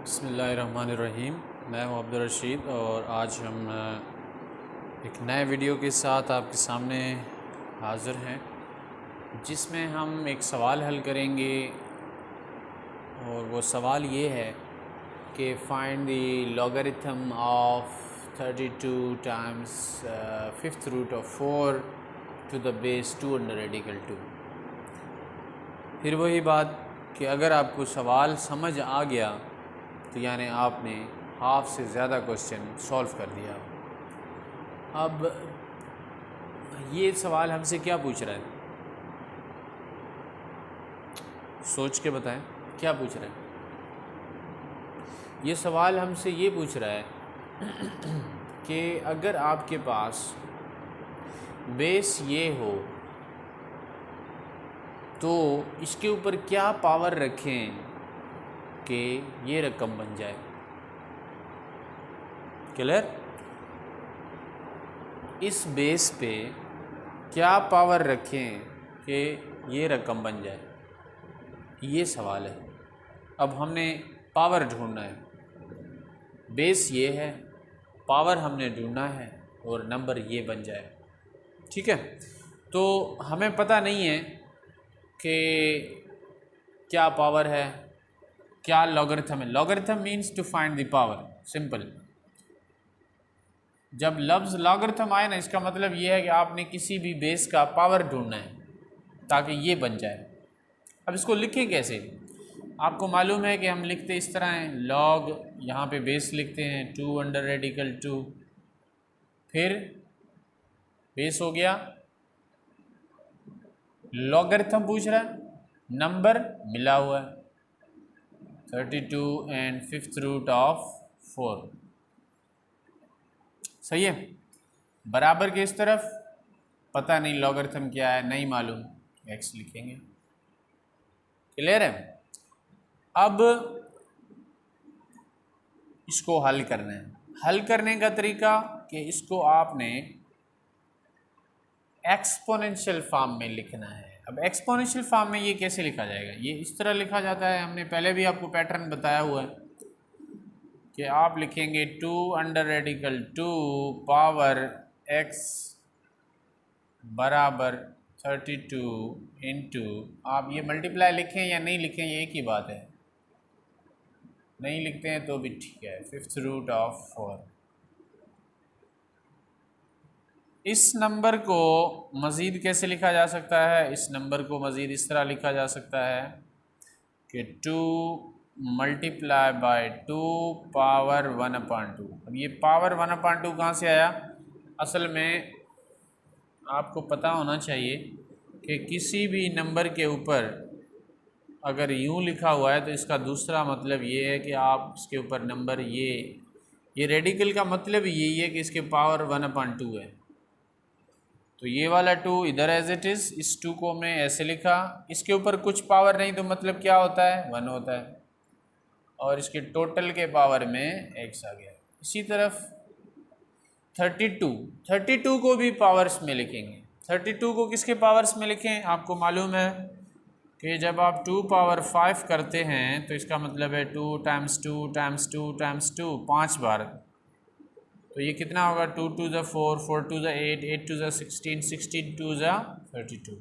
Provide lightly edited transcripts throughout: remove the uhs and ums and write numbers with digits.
बिस्मिल्लाहिर्रहमानिर्रहीम। मैं हूं अब्दुल रशीद और आज हम एक नए वीडियो के साथ आपके सामने हाज़िर हैं, जिसमें हम एक सवाल हल करेंगे और वो सवाल ये है कि find the logarithm of 32 times fifth root of 4 to the base 2 under radical 2। फिर वही बात कि अगर आपको सवाल समझ आ गया तो यानी आपने हाफ से ज़्यादा क्वेश्चन सॉल्व कर दिया। अब ये सवाल हमसे क्या पूछ रहा है, सोच के बताएं क्या पूछ रहा है। ये सवाल हमसे ये पूछ रहा है कि अगर आपके पास बेस ये हो तो इसके ऊपर क्या पावर रखें कि ये रकम बन जाए। क्लियर? इस बेस पे क्या पावर रखें कि ये रकम बन जाए, ये सवाल है। अब हमने पावर ढूंढना है, बेस ये है, पावर हमने ढूंढना है और नंबर ये बन जाए। ठीक है, तो हमें पता नहीं है कि क्या पावर है, क्या लॉगरिथम है। Logarithm means to find the power, simple. जब लफ्ज़ लॉगरिथम आए ना, इसका मतलब ये है कि आपने किसी भी बेस का पावर ढूंढना है ताकि ये बन जाए। अब इसको लिखें कैसे? आपको मालूम है कि हम लिखते इस तरह हैं, लॉग यहाँ पे बेस लिखते हैं 2 अंडर रेडिकल 2, फिर बेस हो गया, लॉगरिथम पूछ रहा है, नंबर मिला हुआ है 32 एंड फिफ्थ रूट ऑफ 4। सही है, बराबर के इस तरफ पता नहीं लॉगरिथम क्या है, नहीं मालूम, x लिखेंगे। क्लियर है? अब इसको हल करना है। हल करने का तरीका कि इसको आपने एक्सपोनेंशियल फॉर्म में लिखना है। अब एक्सपोनेंशियल फॉर्म में ये कैसे लिखा जाएगा? ये इस तरह लिखा जाता है, हमने पहले भी आपको पैटर्न बताया हुआ है कि आप लिखेंगे 2 अंडर रेडिकल 2 पावर x बराबर 32 इंटू, आप ये मल्टीप्लाई लिखें या नहीं लिखें ये एक ही बात है, नहीं लिखते हैं तो भी ठीक है, फिफ्थ रूट ऑफ 4। इस नंबर को मज़ीद कैसे लिखा जा सकता है? इस नंबर को मज़ीद इस तरह लिखा जा सकता है कि 2 मल्टीप्लाई बाय 2 पावर 1/2। अब ये पावर 1/2 कहाँ से आया? असल में आपको पता होना चाहिए कि किसी भी नंबर के ऊपर अगर यूँ लिखा हुआ है तो इसका दूसरा मतलब ये है कि आप इसके ऊपर नंबर ये रेडिकल का मतलब यही है कि इसके पावर 1/2 है। तो ये वाला 2 इधर एज इट इज़, इस 2 को मैं ऐसे लिखा, इसके ऊपर कुछ पावर नहीं तो मतलब क्या होता है? 1 होता है, और इसके टोटल के पावर में x आ गया। इसी तरफ 32 को भी पावर्स में लिखेंगे। 32 को किसके पावर्स में लिखें? आपको मालूम है कि जब आप 2 पावर 5 करते हैं तो इसका मतलब है 2 टाइम्स 2 टाइम्स 2 टाइम्स 2, 5 बार। तो ये कितना होगा? 2 2 ज़ा 4, 4 2 ज़ा 8, 8 2 ज़ा 16, 16 2 ज़ा 32।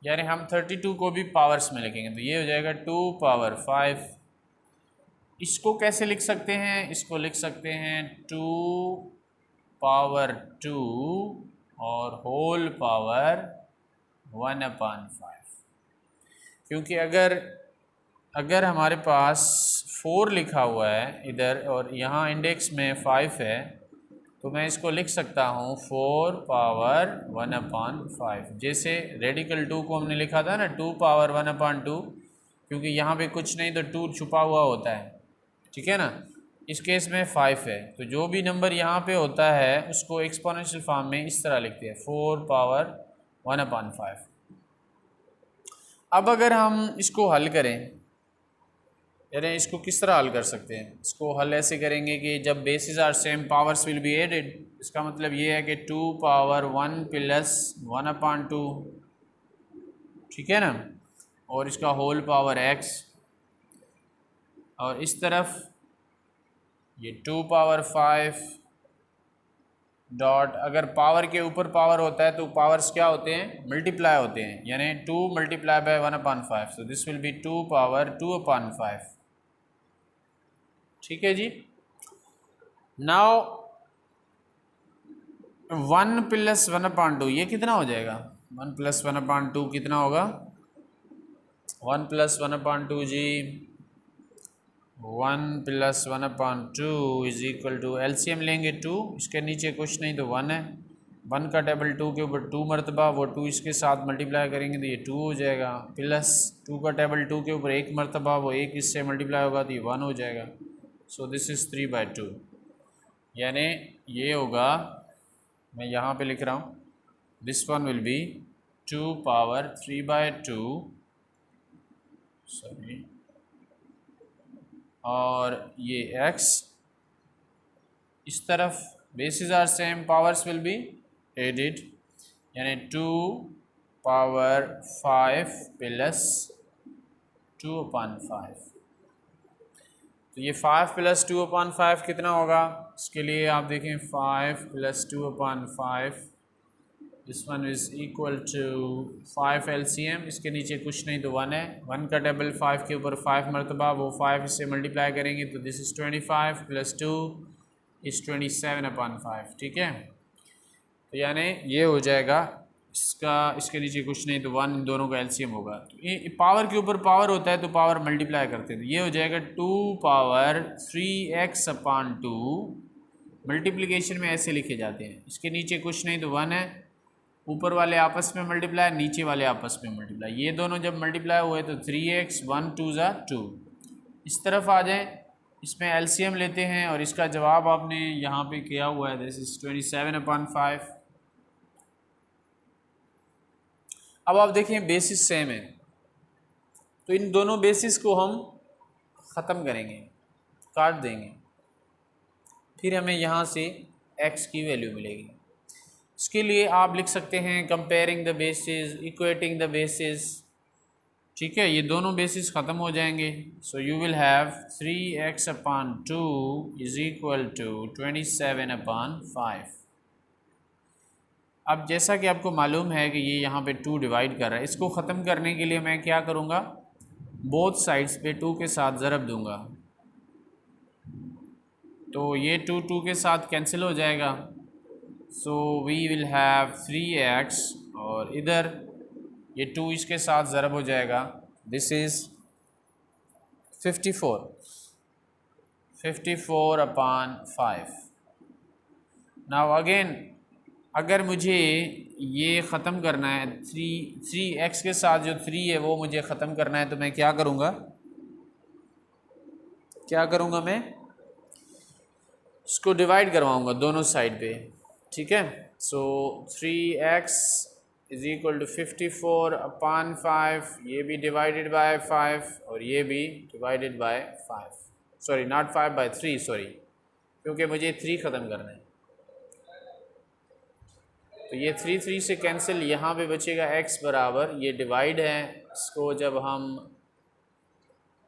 यानी हम 32 को भी पावर्स में लिखेंगे तो ये हो जाएगा 2 पावर 5। इसको कैसे लिख सकते हैं? इसको लिख सकते हैं 2 पावर 2 और होल पावर 1/5। क्योंकि अगर हमारे पास 4 लिखा हुआ है इधर और यहाँ इंडेक्स में 5 है तो मैं इसको लिख सकता हूँ 4 पावर 1/5। जैसे रेडिकल 2 को हमने लिखा था ना 2 पावर 1/2, क्योंकि यहाँ पे कुछ नहीं तो 2 छुपा हुआ होता है, ठीक है ना। इस केस में 5 है तो जो भी नंबर यहाँ पे होता है उसको एक्सपोनेंशियल फॉर्म में इस तरह लिखते हैं 4 पावर 1/5। अब अगर हम इसको हल करें, यानी इसको किस तरह हल कर सकते हैं? इसको हल ऐसे करेंगे कि जब bases are same powers will be added. इसका मतलब ये है कि 2 पावर 1 प्लस 1/2, ठीक है ना, और इसका होल पावर x, और इस तरफ ये 2 पावर 5 डॉट, अगर पावर के ऊपर पावर होता है तो पावर्स क्या होते हैं, मल्टीप्लाई होते हैं, यानी 2 multiply by 1/5, so this will be 2 power 2/5। ठीक है जी। नाउ 1 + 1/2 ये कितना हो जाएगा, 1 + 1/2 कितना होगा, 1 + 1/2 जी, 1 + 1/2 इज इक्वल टू, एलसीएम लेंगे 2, इसके नीचे कुछ नहीं तो 1 है, 1 का टेबल 2 के ऊपर 2 मरतबा, वो 2 इसके साथ मल्टीप्लाई करेंगे तो ये 2 हो जाएगा, प्लस 2 का टेबल 2 के ऊपर 1 मरतबा, वो 1 इससे मल्टीप्लाई होगा तो ये 1 हो जाएगा। सो दिस इज़ 3/2, यानी ये होगा, मैं यहाँ पे लिख रहा हूँ, this one will be 2 power 3/2, sorry, और ये x इस तरफ, bases are same, powers will be added, यानी 2 पावर 5 प्लस 2/5, तो ये 5 + 2/5 कितना होगा, इसके लिए आप देखें 5 + 2/5, this one is equal to 5 LCM, इसके नीचे कुछ नहीं तो 1 है, 1 का टेबल 5 के ऊपर 5 मरतबा, वो 5 इससे मल्टीप्लाई करेंगे तो दिस इज़ 25 + 2 इज़ 27/5। ठीक है, तो यानी ये हो जाएगा, इसका इसके नीचे कुछ नहीं तो 1, इन दोनों का एलसीएम होगा, तो ये पावर के ऊपर पावर होता है तो पावर मल्टीप्लाई करते हैं, तो ये हो जाएगा 2 पावर 3x/2, मल्टीप्लिकेशन में ऐसे लिखे जाते हैं, इसके नीचे कुछ नहीं तो 1 है, ऊपर वाले आपस में मल्टीप्लाई, नीचे वाले आपस में मल्टीप्लाई, ये दोनों जब मल्टीप्लाई हुए तो 3x, 1 2 ज़ा 2, इस तरफ आ जाएं, इसमें एलसीएम लेते हैं और इसका जवाब आपने यहाँ पे किया हुआ है, दिस इज़ 27/5। अब आप देखें बेसिस सेम है, तो इन दोनों बेसिस को हम ख़त्म करेंगे, काट देंगे, फिर हमें यहाँ से x की वैल्यू मिलेगी। इसके लिए आप लिख सकते हैं comparing the bases, equating the bases. ठीक है, ये दोनों बेसिस ख़त्म हो जाएंगे, so you will have 3x/2 is equal to 27/5। अब जैसा कि आपको मालूम है कि ये यहाँ पे 2 डिवाइड कर रहा है, इसको ख़त्म करने के लिए मैं क्या करूँगा, बोथ साइड्स पे 2 के साथ ज़रब दूँगा, तो ये 2 2 के साथ कैंसिल हो जाएगा, so we will have 3x, और इधर ये 2 इसके साथ ज़रब हो जाएगा, दिस इज़ 54/5। नाउ अगेन, अगर मुझे ये ख़त्म करना है, 3x के साथ जो 3 है वो मुझे ख़त्म करना है, तो मैं क्या करूँगा, मैं इसको डिवाइड करवाऊँगा दोनों साइड पे। ठीक है, सो 3x इज़ इक्वल टू 54/5, ये भी डिवाइडेड बाय 5 और ये भी divided by 5, sorry not 5/3, sorry, क्योंकि मुझे 3 ख़त्म करना है, तो ये 3 3 से कैंसिल, यहाँ पे बचेगा x बराबर, ये डिवाइड है, इसको जब हम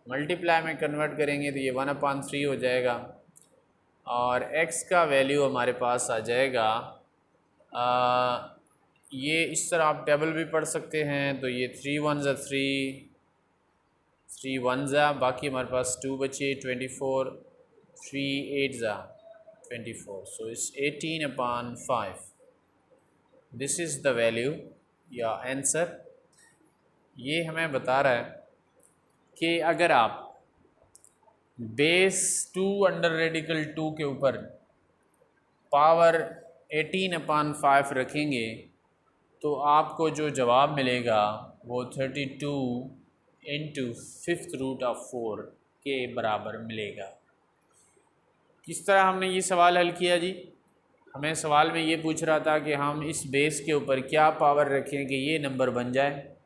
मल्टीप्लाई में कन्वर्ट करेंगे तो ये 1/3 हो जाएगा, और x का वैल्यू हमारे पास आ जाएगा, ये इस तरह आप टेबल भी पढ़ सकते हैं, तो ये 3 1 ज़ा 3, 3 1 ज़ा, बाकी हमारे पास 2 बचे, 24, 3 8 ज़ा 24, so it's 18/5, this is the value या आंसर। ये हमें बता रहा है कि अगर आप बेस 2 अंडर रेडिकल 2 के ऊपर पावर 18/5 रखेंगे तो आपको जो जवाब मिलेगा वो 32 × 5√4 के बराबर मिलेगा। किस तरह हमने ये सवाल हल किया जी, हमें सवाल में ये पूछ रहा था कि हम इस बेस के ऊपर क्या पावर रखें कि ये नंबर बन जाए।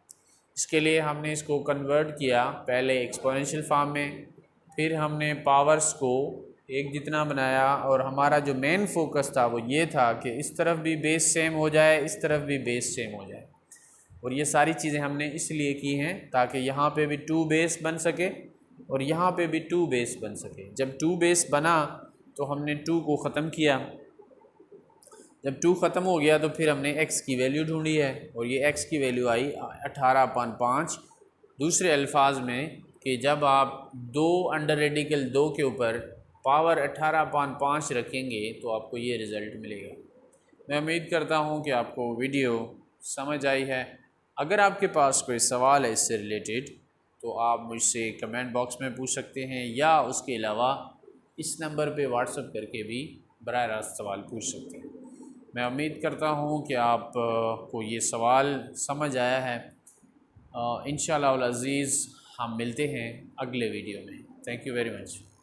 इसके लिए हमने इसको कन्वर्ट किया पहले एक्सपोनेंशियल फॉर्म में, फिर हमने पावर्स को एक जितना बनाया, और हमारा जो मेन फोकस था वो ये था कि इस तरफ भी बेस सेम हो जाए, इस तरफ भी बेस सेम हो जाए। और ये सारी चीज़ें हमने इसलिए की हैं ताकि यहाँ पे भी 2 बेस बन सके और यहाँ पे भी 2 बेस बन सके। जब 2 बेस बना तो हमने 2 को ख़त्म किया। जब 2 ख़त्म हो गया तो फिर हमने x की वैल्यू ढूंढी है और ये x की वैल्यू आई 18/5। दूसरे अल्फाज में कि जब आप 2 अंडर रेडिकल 2 के ऊपर पावर 18/5 रखेंगे तो आपको ये रिज़ल्ट मिलेगा। मैं उम्मीद करता हूँ कि आपको वीडियो समझ आई है। अगर आपके पास कोई सवाल है इससे रिलेटेड तो आप मुझसे कमेंट बॉक्स में पूछ सकते हैं, या उसके अलावा इस नंबर पे व्हाट्सएप करके भी बराह रास्त सवाल पूछ सकते हैं। मैं उम्मीद करता हूँ कि आप को ये सवाल समझ आया है। इंशाअल्लाह अज़ीज़ हम मिलते हैं अगले वीडियो में। Thank you very much.